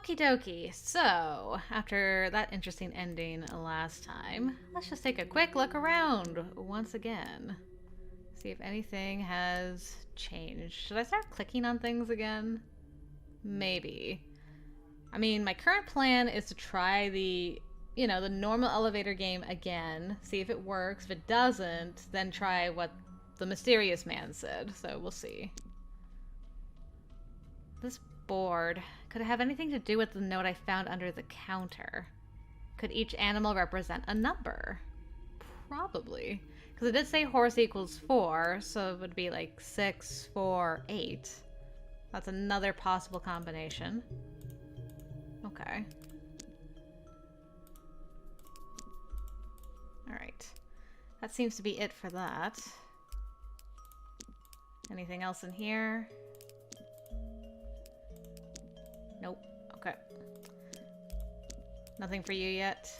Okie dokie. So, after that interesting ending last time, let's just take a quick look around once again. See if anything has changed. Should I start clicking on things again? Maybe. I mean, my current plan is to try the normal elevator game again, see if it works. If it doesn't, then try what the mysterious man said. So we'll see. This board, could it have anything to do with the note I found under the counter? Could each animal represent a number? Probably. Because it did say horse equals 4, so it would be like 6, 4, 8. That's another possible combination. Okay. Alright. That seems to be it for that. Anything else in here? Nope. Okay. Nothing for you yet?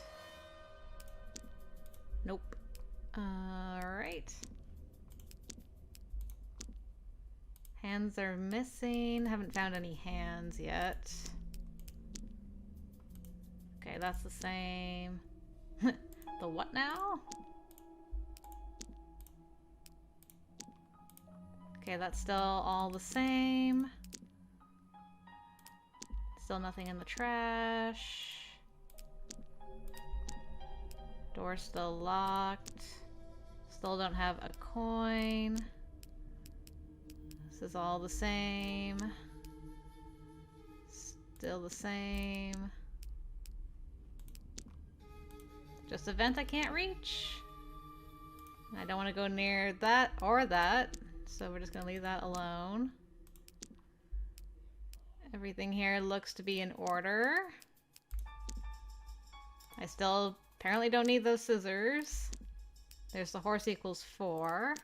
Nope. Alright. Hands are missing. Haven't found any hands yet. Okay, that's the same. The what now? Okay, that's still all the same. Still nothing in the trash. Door still locked. Still don't have a coin. This is all the same. Still the same. Just a vent I can't reach. I don't want to go near that or that, so we're just going to leave that alone. Everything here looks to be in order. I still apparently don't need those scissors. There's the horse equals 4.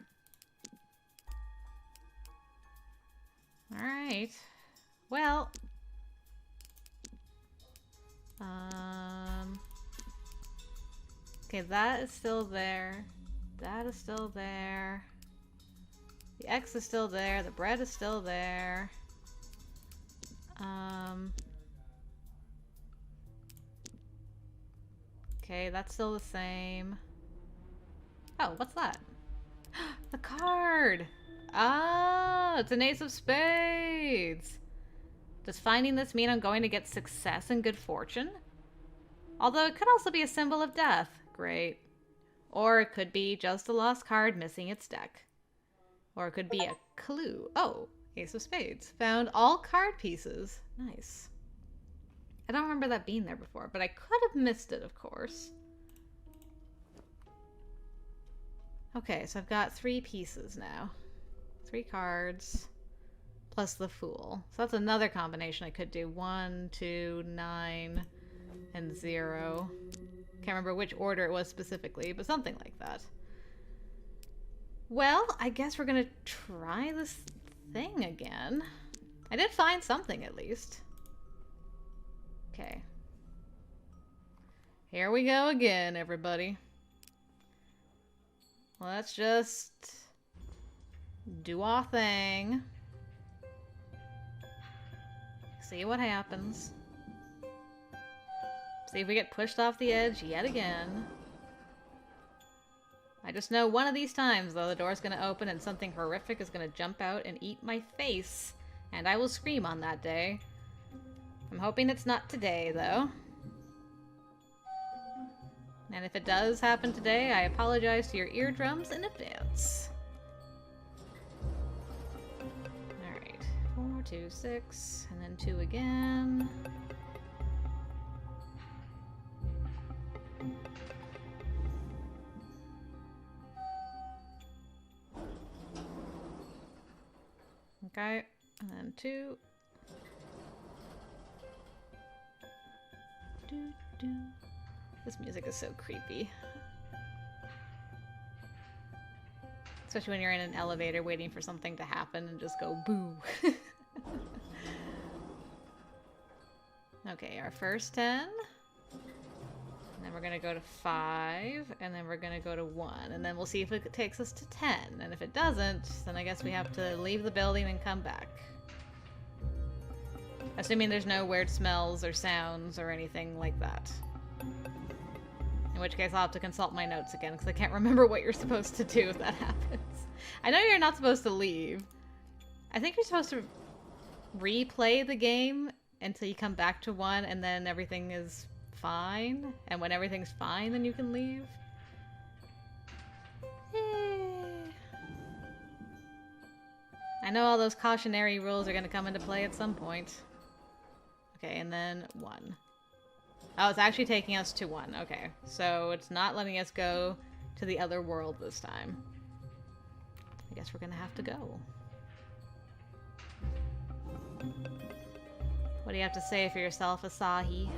Alright. Well. Okay, that is still there. That is still there. The X is still there. The bread is still there. Okay, that's still the same. Oh, what's that? The card! Ah, it's an ace of spades! Does finding this mean I'm going to get success and good fortune? Although it could also be a symbol of death. Great. Or it could be just a lost card missing its deck. Or it could be a clue. Oh, ace of spades. Found all card pieces. Nice. I don't remember that being there before, but I could have missed it, of course. Okay, so I've got 3 pieces now. 3 cards. Plus the Fool. So that's another combination I could do. 1, 2, 9, and 0. Can't remember which order it was specifically, but something like that. Well, I guess we're gonna try this thing again. I did find something, at least. Okay. Here we go again, everybody. Let's just do our thing. See what happens. See if we get pushed off the edge yet again. I just know one of these times, though, the door's gonna open and something horrific is gonna jump out and eat my face. And I will scream on that day. I'm hoping it's not today, though. And if it does happen today, I apologize to your eardrums in advance. Alright. 4, 2, 6, and then 2 again. Okay, and then 2. This music is so creepy. Especially when you're in an elevator waiting for something to happen and just go boo. Okay, our first 10. And then we're gonna go to 5, and then we're gonna go to 1, and then we'll see if it takes us to 10. And if it doesn't, then I guess we have to leave the building and come back. Assuming there's no weird smells or sounds or anything like that. In which case I'll have to consult my notes again, because I can't remember what you're supposed to do if that happens. I know you're not supposed to leave. I think you're supposed to replay the game until you come back to one, and then everything is fine. And when everything's fine, then you can leave. I know all those cautionary rules are going to come into play at some point. Okay, and then 1. Oh, it's actually taking us to 1. Okay, so it's not letting us go to the other world this time. I guess we're gonna have to go. What do you have to say for yourself, Asahi?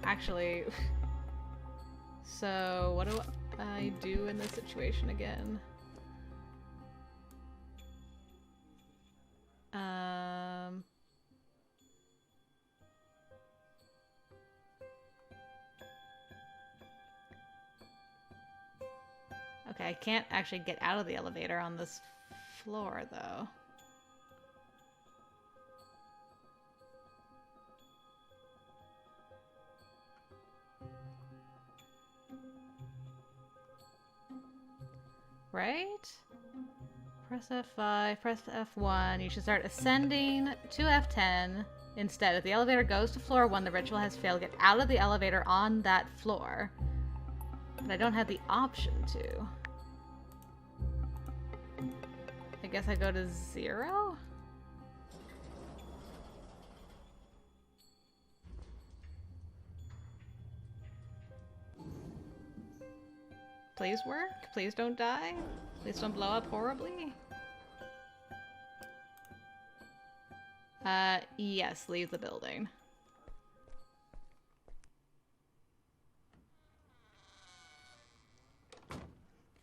Actually... So, what do I do in this situation again? Okay, I can't actually get out of the elevator on this floor, though. Right? Press F5, press F1. You should start ascending to F10 instead. If the elevator goes to floor 1, the ritual has failed. Get out of the elevator on that floor. But I don't have the option to. I guess I go to 0? Please work? Please don't die? Please don't blow up horribly? Yes, leave the building.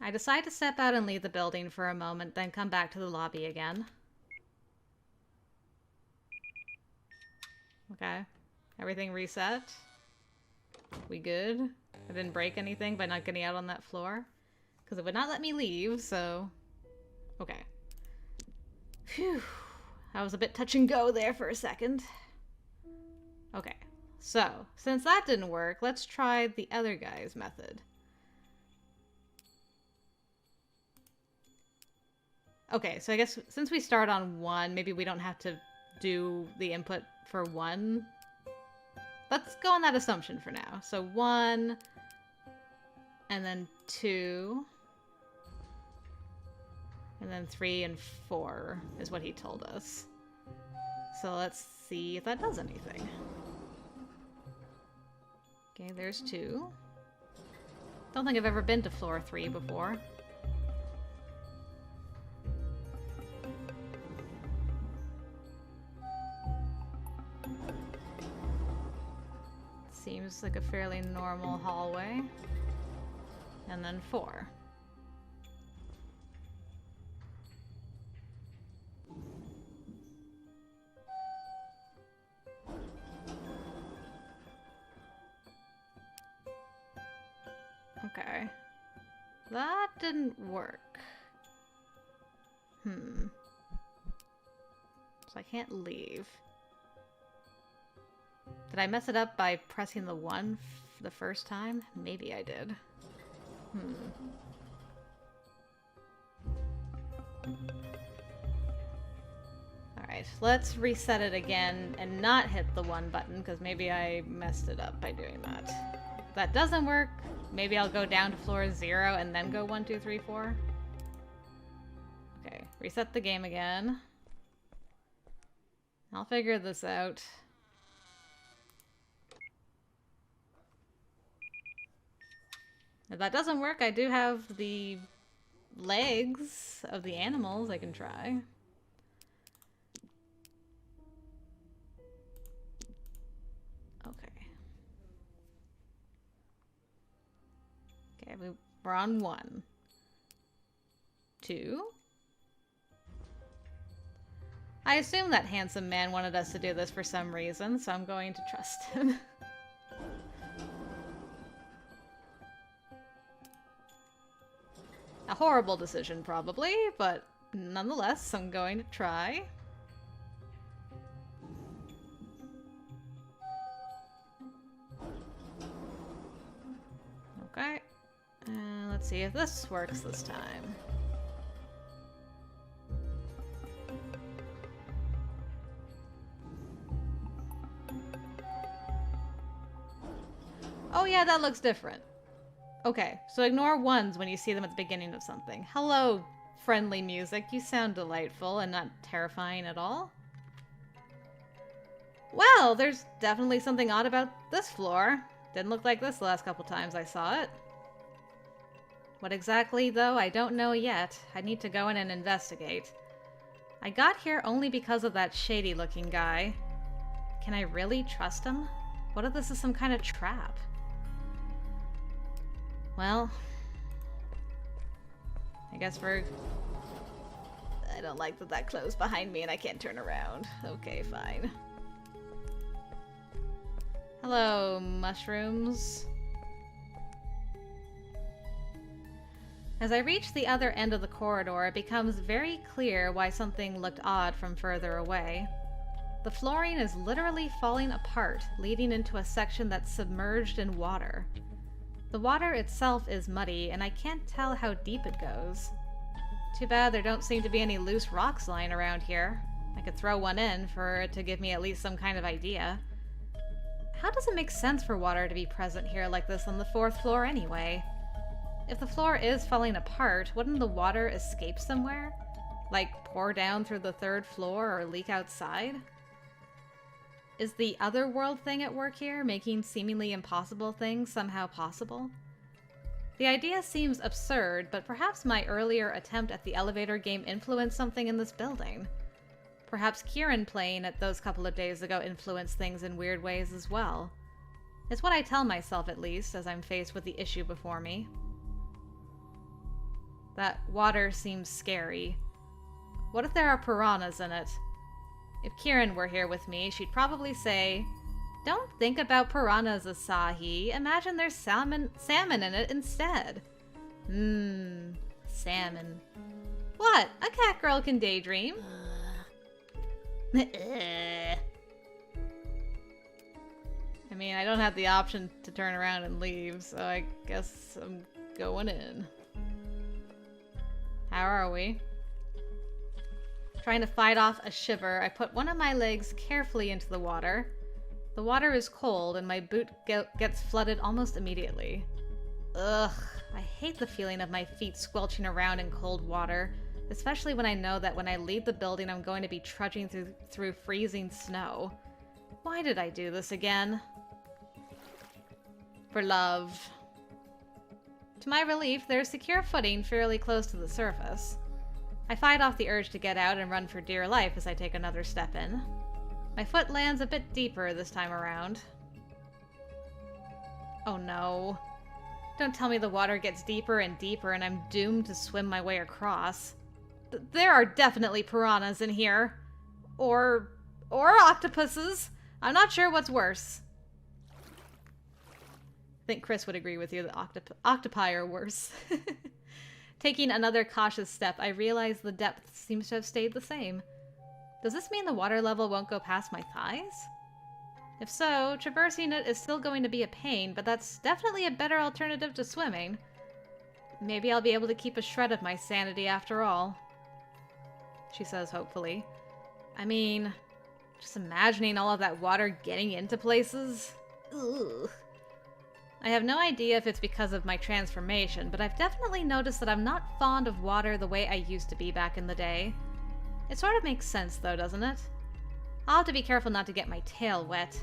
I decide to step out and leave the building for a moment, then come back to the lobby again. Okay. Everything reset? We good? I didn't break anything by not getting out on that floor? Because it would not let me leave, so... Okay. Phew. I was a bit touch and go there for a second. Okay. So, since that didn't work, let's try the other guy's method. Okay, so I guess since we start on 1, maybe we don't have to do the input for 1. Let's go on that assumption for now. So 1, and then 2, and then 3 and 4 is what he told us. So let's see if that does anything. Okay, there's 2. Don't think I've ever been to floor 3 before. Seems like a fairly normal hallway. And then 4. Okay. That didn't work. So I can't leave. Did I mess it up by pressing the 1 the first time? Maybe I did. Alright, let's reset it again and not hit the 1 button, because maybe I messed it up by doing that. If that doesn't work, maybe I'll go down to floor 0 and then go 1, 2, 3, 4. Okay, reset the game again. I'll figure this out. If that doesn't work, I do have the legs of the animals I can try. Okay. Okay, we're on 1. 2. I assume that handsome man wanted us to do this for some reason, so I'm going to trust him. A horrible decision, probably, but nonetheless, I'm going to try. Okay. Let's see if this works this time. Oh yeah, that looks different. Okay, so ignore ones when you see them at the beginning of something. Hello, friendly music. You sound delightful and not terrifying at all. Well, there's definitely something odd about this floor. Didn't look like this the last couple times I saw it. What exactly, though, I don't know yet. I need to go in and investigate. I got here only because of that shady-looking guy. Can I really trust him? What if this is some kind of trap? Well, I guess I don't like that that closed behind me and I can't turn around. Okay, fine. Hello, mushrooms. As I reach the other end of the corridor, it becomes very clear why something looked odd from further away. The flooring is literally falling apart, leading into a section that's submerged in water. The water itself is muddy, and I can't tell how deep it goes. Too bad there don't seem to be any loose rocks lying around here. I could throw one in for it to give me at least some kind of idea. How does it make sense for water to be present here like this on the 4th floor anyway? If the floor is falling apart, wouldn't the water escape somewhere? Like pour down through the 3rd floor or leak outside? Is the other world thing at work here, making seemingly impossible things somehow possible? The idea seems absurd, but perhaps my earlier attempt at the elevator game influenced something in this building. Perhaps Kirin playing it those couple of days ago influenced things in weird ways as well. It's what I tell myself, at least, as I'm faced with the issue before me. That water seems scary. What if there are piranhas in it? If Kirin were here with me, she'd probably say, "Don't think about piranhas, Asahi. Imagine there's salmon in it instead." Salmon. What? A cat girl can daydream. I mean, I don't have the option to turn around and leave, so I guess I'm going in. How are we? Trying to fight off a shiver, I put one of my legs carefully into the water. The water is cold, and my boot gets flooded almost immediately. Ugh, I hate the feeling of my feet squelching around in cold water, especially when I know that when I leave the building I'm going to be trudging through freezing snow. Why did I do this again? For love. To my relief, there's secure footing fairly close to the surface. I fight off the urge to get out and run for dear life as I take another step in. My foot lands a bit deeper this time around. Oh no. Don't tell me the water gets deeper and deeper and I'm doomed to swim my way across. There are definitely piranhas in here. Or octopuses. I'm not sure what's worse. I think Chris would agree with you that octopi are worse. Taking another cautious step, I realize the depth seems to have stayed the same. Does this mean the water level won't go past my thighs? If so, traversing it is still going to be a pain, but that's definitely a better alternative to swimming. Maybe I'll be able to keep a shred of my sanity after all. She says hopefully. I mean, just imagining all of that water getting into places. Ugh. I have no idea if it's because of my transformation, but I've definitely noticed that I'm not fond of water the way I used to be back in the day. It sort of makes sense though, doesn't it? I'll have to be careful not to get my tail wet.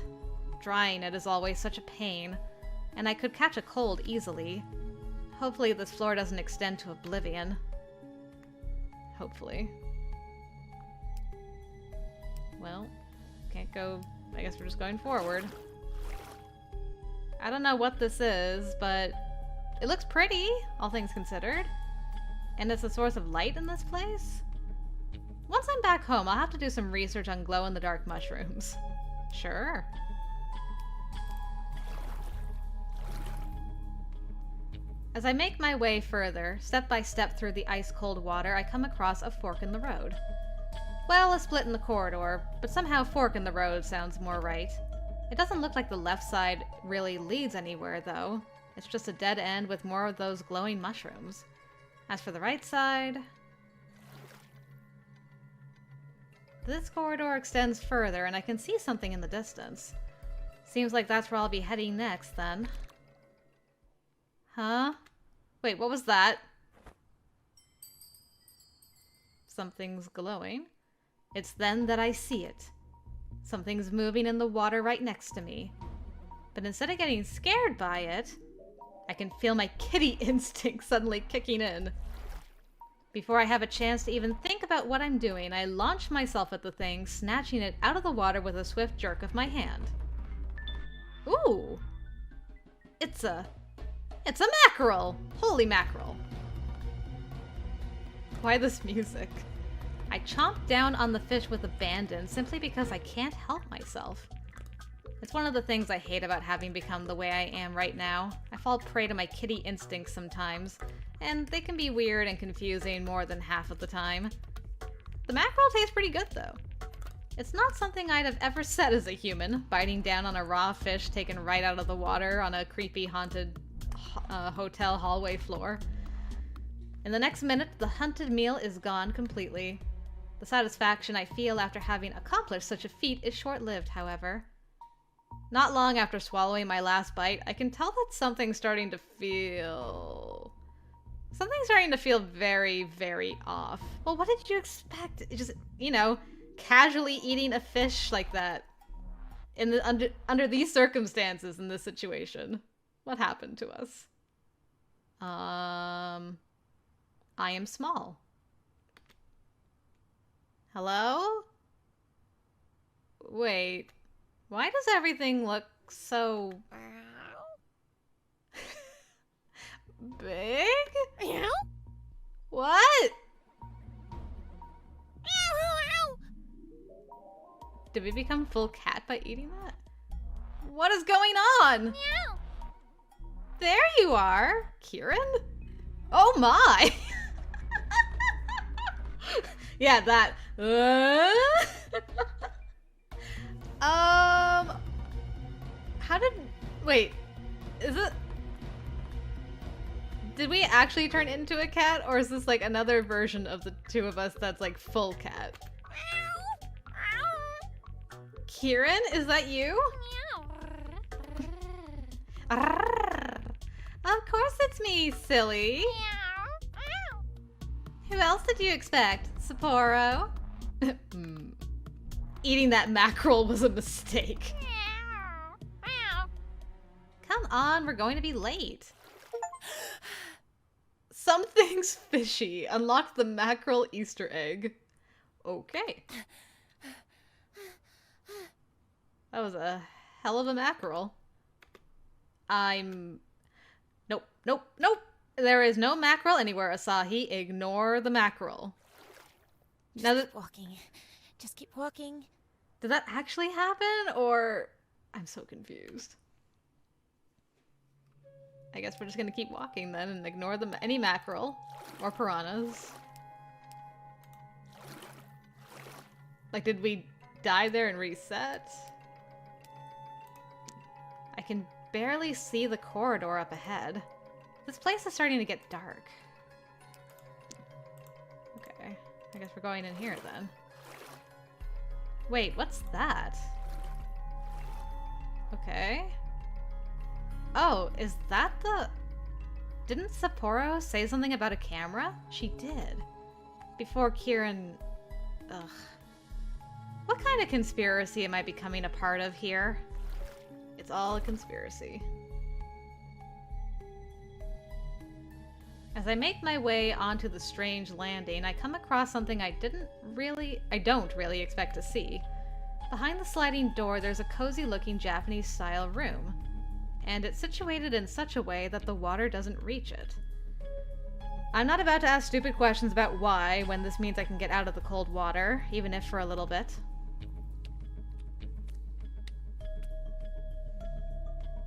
Drying it is always such a pain, and I could catch a cold easily. Hopefully this floor doesn't extend to oblivion. Hopefully. Well, can't go... I guess we're just going forward. I don't know what this is, but it looks pretty, all things considered. And it's a source of light in this place? Once I'm back home, I'll have to do some research on glow-in-the-dark mushrooms. Sure. As I make my way further, step by step through the ice-cold water, I come across a fork in the road. Well, a split in the corridor, but somehow fork in the road sounds more right. It doesn't look like the left side really leads anywhere, though. It's just a dead end with more of those glowing mushrooms. As for the right side... This corridor extends further, and I can see something in the distance. Seems like that's where I'll be heading next, then. Huh? Wait, what was that? Something's glowing. It's then that I see it. Something's moving in the water right next to me. But instead of getting scared by it, I can feel my kitty instinct suddenly kicking in. Before I have a chance to even think about what I'm doing, I launch myself at the thing, snatching it out of the water with a swift jerk of my hand. Ooh! It's a mackerel! Holy mackerel. Why this music? I chomp down on the fish with abandon simply because I can't help myself. It's one of the things I hate about having become the way I am right now. I fall prey to my kitty instincts sometimes, and they can be weird and confusing more than half of the time. The mackerel tastes pretty good, though. It's not something I'd have ever said as a human, biting down on a raw fish taken right out of the water on a creepy haunted hotel hallway floor. In the next minute, the hunted meal is gone completely. The satisfaction I feel after having accomplished such a feat is short-lived, however. Not long after swallowing my last bite, I can tell that something's starting to feel very, very off. Well, what did you expect? Just, you know, casually eating a fish like that in the under these circumstances in this situation. What happened to us? I am small. Hello? Wait, why does everything look so... big? What? Did we become full cat by eating that? What is going on? There you are, Kirin. Oh my! Yeah, that. How did... Wait, is it... Did we actually turn into a cat, or is this like another version of the two of us that's like full cat? Kirin, is that you? Of course it's me, silly. Who else did you expect, Sapporo? Eating that mackerel was a mistake. Come on, we're going to be late. Something's fishy. Unlock the mackerel Easter egg. Okay. That was a hell of a mackerel. Nope, nope, nope! There is no mackerel anywhere, Asahi. Ignore the mackerel. Just keep walking. Just keep walking. Did that actually happen, or... I'm so confused. I guess we're just gonna keep walking then and ignore any mackerel. Or piranhas. Like, did we die there and reset? I can barely see the corridor up ahead. This place is starting to get dark. Okay, I guess we're going in here then. Wait, what's that? Okay. Oh, is that the... Didn't Sapporo say something about a camera? She did. Before Kirin... Ugh. What kind of conspiracy am I becoming a part of here? It's all a conspiracy. As I make my way onto the strange landing, I come across something I don't really expect to see. Behind the sliding door, there's a cozy-looking Japanese-style room, and it's situated in such a way that the water doesn't reach it. I'm not about to ask stupid questions about why, when this means I can get out of the cold water, even if for a little bit.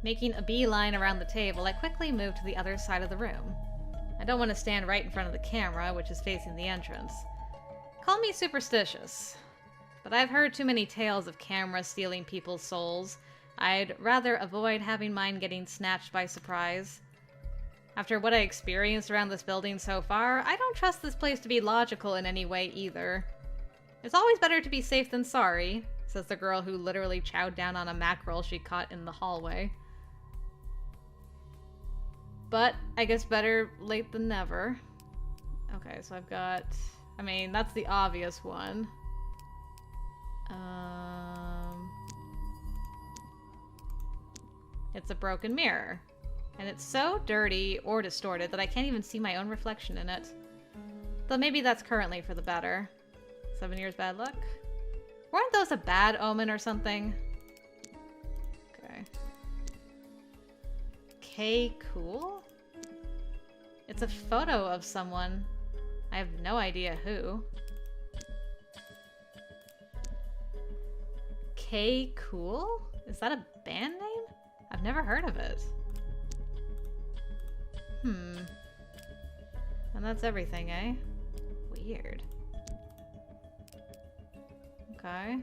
Making a beeline around the table, I quickly moved to the other side of the room. I don't want to stand right in front of the camera, which is facing the entrance. Call me superstitious, but I've heard too many tales of cameras stealing people's souls. I'd rather avoid having mine getting snatched by surprise. After what I experienced around this building so far, I don't trust this place to be logical in any way either. It's always better to be safe than sorry, says the girl who literally chowed down on a mackerel she caught in the hallway. But I guess better late than never. Okay, so I've got... I mean, that's the obvious one. It's a broken mirror. And it's so dirty or distorted that I can't even see my own reflection in it. Though maybe that's currently for the better. 7 years bad luck? Weren't those a bad omen or something? Okay. K cool? It's a photo of someone. I have no idea who. K cool? Is that a band name? I've never heard of it. And that's everything, eh? Weird. Okay.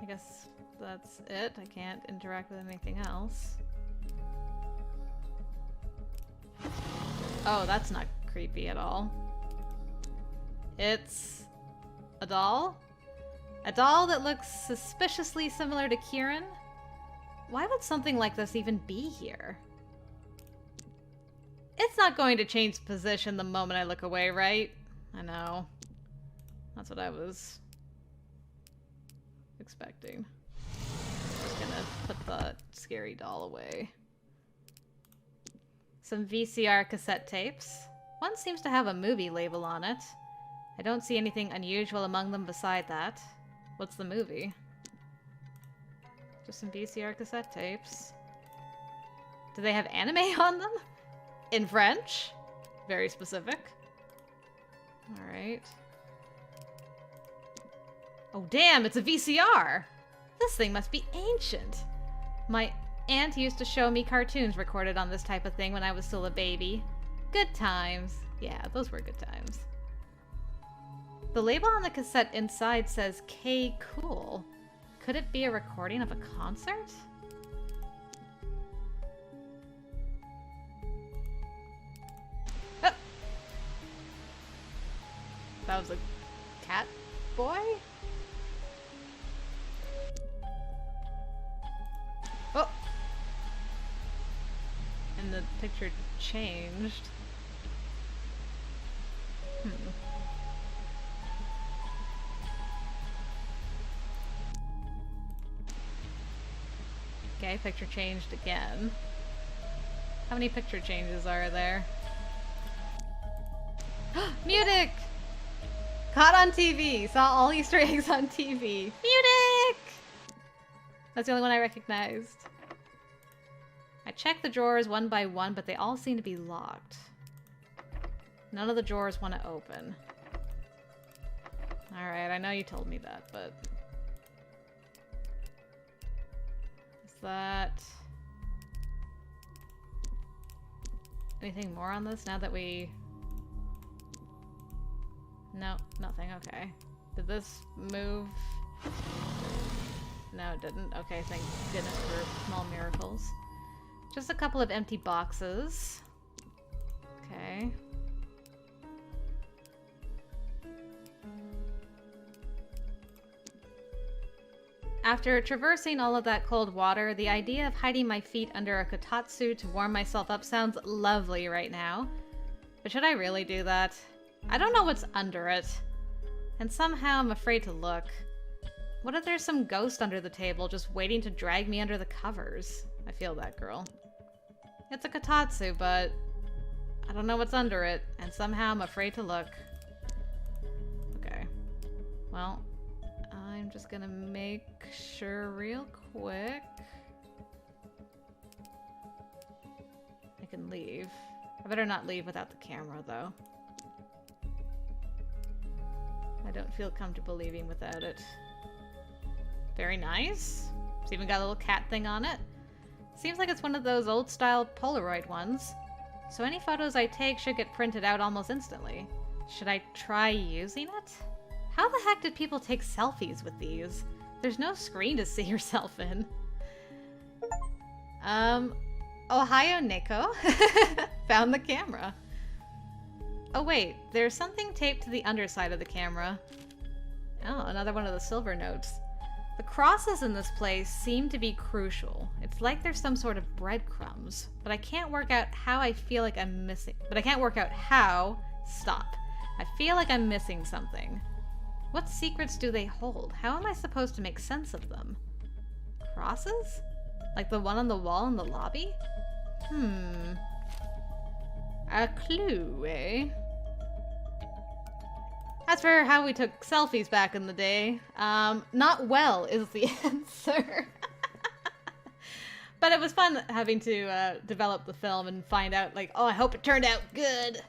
I guess that's it. I can't interact with anything else. Oh, that's not creepy at all. It's a doll? A doll that looks suspiciously similar to Kirin? Why would something like this even be here? It's not going to change position the moment I look away, right? I know. That's what I was expecting. Just gonna put the scary doll away. Some VCR cassette tapes. One seems to have a movie label on it. I don't see anything unusual among them beside that. What's the movie? Just some VCR cassette tapes. Do they have anime on them? In French? Very specific. Alright. Oh damn, it's a VCR! This thing must be ancient. My aunt used to show me cartoons recorded on this type of thing when I was still a baby. Good times. Yeah, those were good times. The label on the cassette inside says K Cool. Could it be a recording of a concert? Oh. That was a cat boy? Oh! And the picture changed. Okay, picture changed again. How many picture changes are there? Munich! Caught on TV! Saw all Easter eggs on TV. Munich! That's the only one I recognized. I checked the drawers one by one, but they all seem to be locked. None of the drawers want to open. Alright, I know you told me that, but... Is that... anything more on this now that we... No, nothing, okay. Did this move? No, it didn't. Okay, thank goodness for small miracles. Just a couple of empty boxes. Okay. After traversing all of that cold water, the idea of hiding my feet under a kotatsu to warm myself up sounds lovely right now. But should I really do that? I don't know what's under it. And somehow I'm afraid to look. What if there's some ghost under the table just waiting to drag me under the covers? I feel that, girl. It's a kotatsu, but I don't know what's under it, and somehow I'm afraid to look. Okay. Well, I'm just gonna make sure real quick I can leave. I better not leave without the camera, though. I don't feel comfortable leaving without it. Very nice. It's even got a little cat thing on it. Seems like it's one of those old-style Polaroid ones. So any photos I take should get printed out almost instantly. Should I try using it? How the heck did people take selfies with these? There's no screen to see yourself in. Ohio Neko found the camera. Oh wait, there's something taped to the underside of the camera. Oh, another one of the silver notes. The crosses in this place seem to be crucial. It's like there's some sort of breadcrumbs, but I can't work out how I feel like I'm missing. Stop. I feel like I'm missing something. What secrets do they hold? How am I supposed to make sense of them? Crosses? Like the one on the wall in the lobby? A clue, eh? As for how we took selfies back in the day, not well is the answer. But it was fun having to develop the film and find out, like, oh, I hope it turned out good.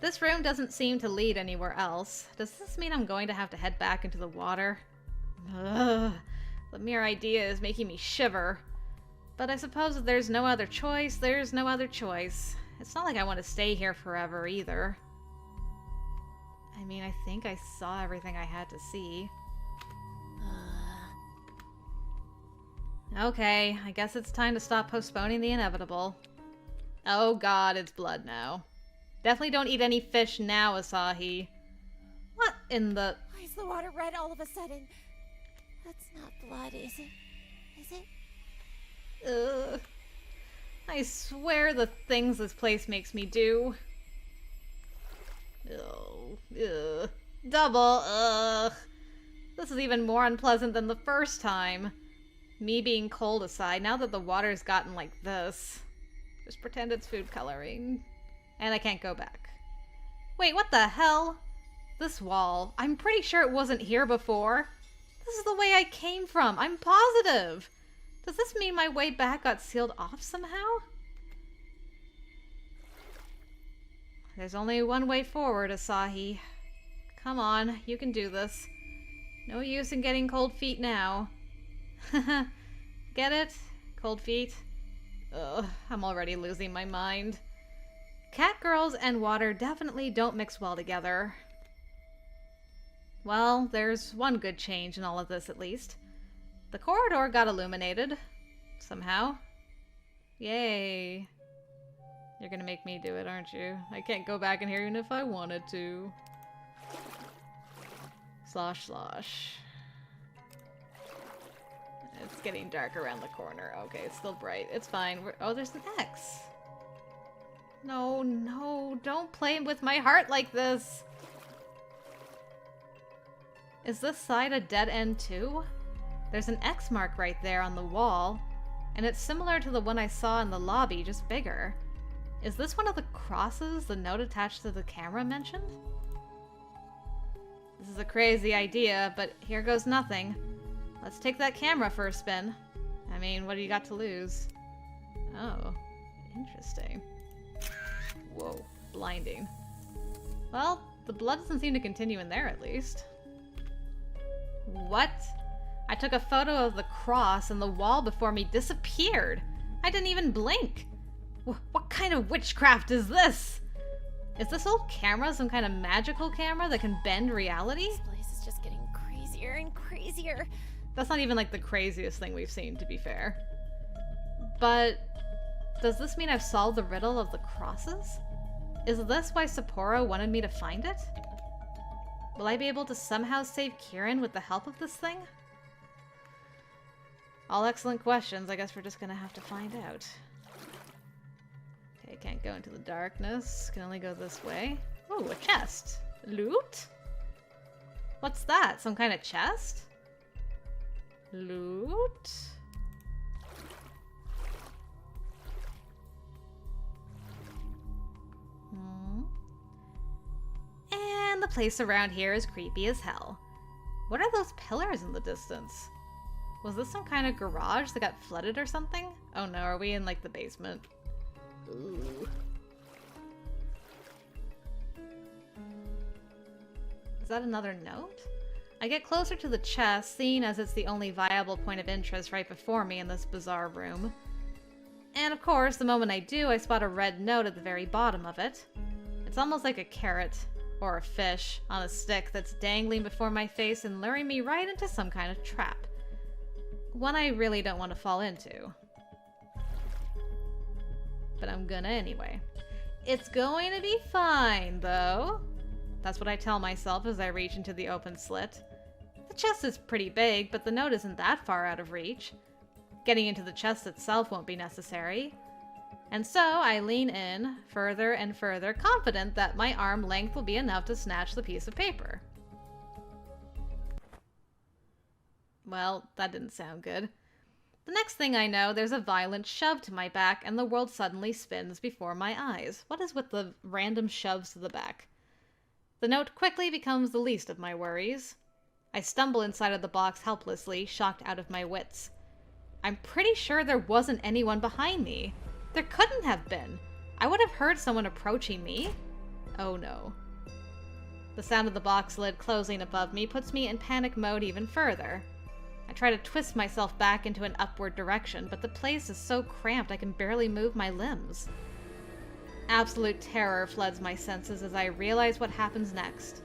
This room doesn't seem to lead anywhere else. Does this mean I'm going to have to head back into the water? Ugh, the mere idea is making me shiver. But I suppose if there's no other choice, there's no other choice. It's not like I want to stay here forever either. I mean, I think I saw everything I had to see. Okay, I guess it's time to stop postponing the inevitable. Oh god, it's blood now. Definitely don't eat any fish now, Asahi. What in the... Why is the water red all of a sudden? That's not blood, is it? Is it? Ugh. I swear the things this place makes me do. Oh, ugh. Double, ugh. This is even more unpleasant than the first time. Me being cold aside, now that the water's gotten like this. Just pretend it's food coloring. And I can't go back. Wait, what the hell? This wall. I'm pretty sure it wasn't here before. This is the way I came from. I'm positive. Does this mean my way back got sealed off somehow? There's only one way forward, Asahi. Come on, you can do this. No use in getting cold feet now. Get it? Cold feet? Ugh, I'm already losing my mind. CATGIRLS and water definitely don't mix well together. Well, there's one good change in all of this at least. The corridor got illuminated. Somehow. Yay. You're gonna make me do it, aren't you? I can't go back in here even if I wanted to. Slosh, slosh. It's getting dark around the corner. Okay, it's still bright. It's fine. Oh, there's an X. No, no, don't play with my heart like this. Is this side a dead end too? There's an X mark right there on the wall, and it's similar to the one I saw in the lobby, just bigger. Is this one of the crosses the note attached to the camera mentioned? This is a crazy idea, but here goes nothing. Let's take that camera for a spin. I mean, what do you got to lose? Oh, interesting. Whoa, blinding. Well, the blood doesn't seem to continue in there at least. What? I took a photo of the cross and the wall before me disappeared. I didn't even blink. What kind of witchcraft is this? Is this old camera some kind of magical camera that can bend reality? This place is just getting crazier and crazier. That's not even like the craziest thing we've seen, to be fair. But does this mean I've solved the riddle of the crosses? Is this why Sapporo wanted me to find it? Will I be able to somehow save Kirin with the help of this thing? All excellent questions. I guess we're just gonna have to find out. Okay, can't go into the darkness. Can only go this way. Oh, a chest. Loot? What's that? Some kind of chest? Loot? And the place around here is creepy as hell. What are those pillars in the distance? Was this some kind of garage that got flooded or something? Oh no, are we in like the basement? Ooh. Is that another note? I get closer to the chest, seeing as it's the only viable point of interest right before me in this bizarre room. And of course, the moment I do, I spot a red note at the very bottom of it. It's almost like a carrot, or a fish, on a stick that's dangling before my face and luring me right into some kind of trap. One I really don't want to fall into. But I'm gonna anyway. It's going to be fine, though. That's what I tell myself as I reach into the open slit. The chest is pretty big, but the note isn't that far out of reach. Getting into the chest itself won't be necessary. And so I lean in, further and further, confident that my arm length will be enough to snatch the piece of paper. Well, that didn't sound good. The next thing I know, there's a violent shove to my back, and the world suddenly spins before my eyes. What is with the random shoves to the back? The note quickly becomes the least of my worries. I stumble inside of the box helplessly, shocked out of my wits. I'm pretty sure there wasn't anyone behind me. There couldn't have been. I would have heard someone approaching me. Oh no. The sound of the box lid closing above me puts me in panic mode even further. I try to twist myself back into an upward direction, but the place is so cramped I can barely move my limbs. Absolute terror floods my senses as I realize what happens next.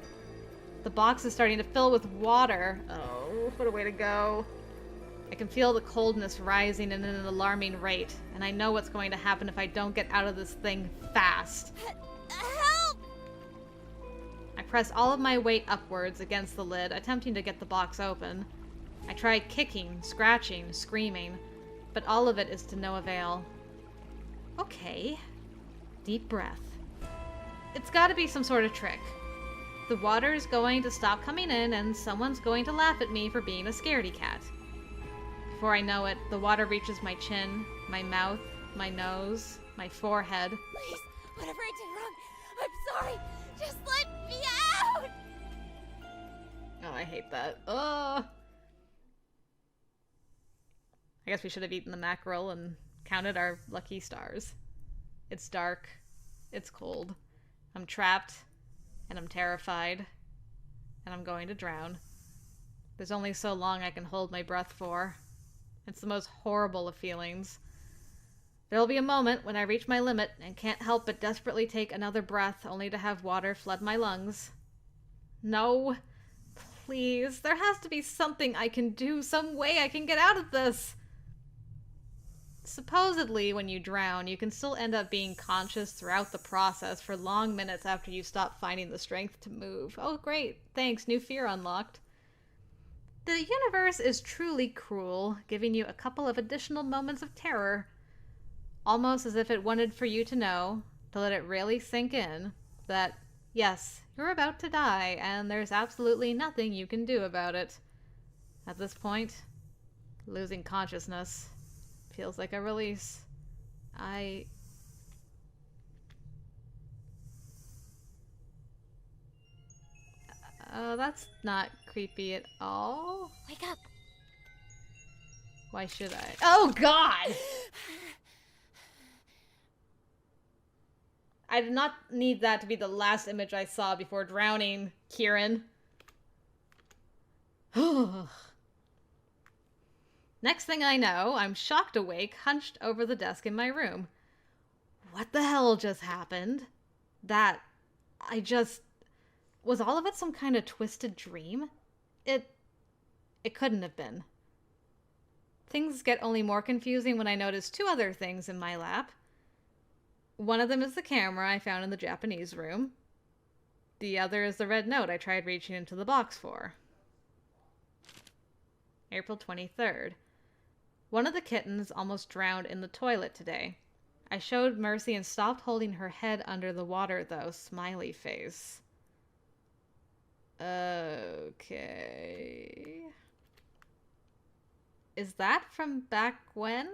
The box is starting to fill with water. Oh, what a way to go. I can feel the coldness rising at an alarming rate, and I know what's going to happen if I don't get out of this thing fast. Help! I press all of my weight upwards against the lid, attempting to get the box open. I try kicking, scratching, screaming, but all of it is to no avail. Okay. Deep breath. It's gotta be some sort of trick. The water is going to stop coming in, and someone's going to laugh at me for being a scaredy cat. Before I know it, the water reaches my chin, my mouth, my nose, my forehead. Please, whatever I did wrong, I'm sorry. Just let me out! Oh, I hate that. Ugh. I guess we should have eaten the mackerel and counted our lucky stars. It's dark. It's cold. I'm trapped. And I'm terrified. And I'm going to drown. There's only so long I can hold my breath for. It's the most horrible of feelings. There'll be a moment when I reach my limit and can't help but desperately take another breath only to have water flood my lungs. No. Please. There has to be something I can do, some way I can get out of this. Supposedly, when you drown, you can still end up being conscious throughout the process for long minutes after you stop finding the strength to move. Oh, great. Thanks. New fear unlocked. The universe is truly cruel, giving you a couple of additional moments of terror. Almost as if it wanted for you to know, to let it really sink in, that, yes, you're about to die, and there's absolutely nothing you can do about it. At this point, losing consciousness feels like a release. That's not creepy at all. Wake up. Why should I? Oh, God! I did not need that to be the last image I saw before drowning, Kirin. Next thing I know, I'm shocked awake, hunched over the desk in my room. What the hell just happened? Was all of it some kind of twisted dream? It couldn't have been. Things get only more confusing when I notice two other things in my lap. One of them is the camera I found in the Japanese room. The other is the red note I tried reaching into the box for. April 23rd. One of the kittens almost drowned in the toilet today. I showed mercy and stopped holding her head under the water, though. Smiley face. Okay. Is that from back when?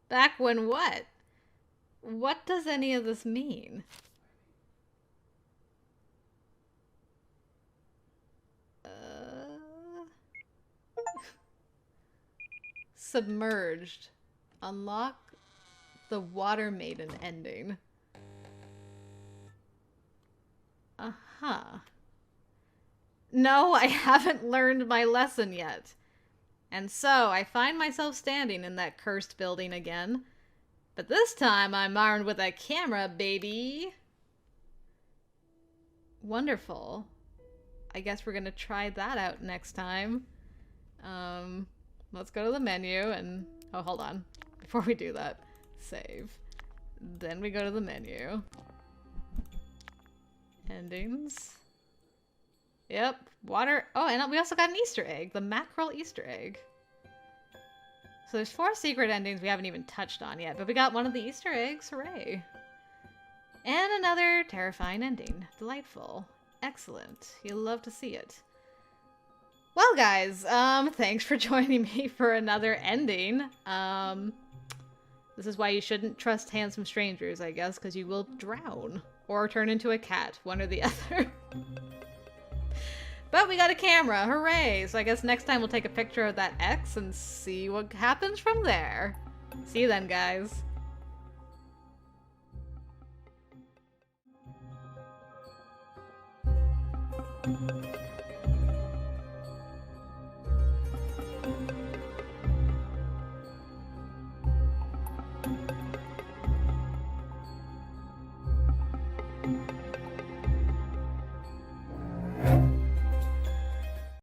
Back when what? What does any of this mean? Submerged. Unlock the Water Maiden ending. Uh-huh. No, I haven't learned my lesson yet. And so I find myself standing in that cursed building again. But this time I'm armed with a camera, baby. Wonderful. I guess we're gonna try that out next time. Let's go to the menu and... Oh, hold on. Before we do that, save. Then we go to the menu. Endings. Yep, water. Oh, and we also got an Easter egg. The Mackerel Easter egg. So there's 4 secret endings we haven't even touched on yet, but we got one of the Easter eggs. Hooray. And another terrifying ending. Delightful. Excellent. You'll love to see it. Well, guys, thanks for joining me for another ending. This is why you shouldn't trust handsome strangers, I guess, because you will drown. Or turn into a cat, one or the other. But we got a camera, hooray! So I guess next time we'll take a picture of that X and see what happens from there. See you then, guys.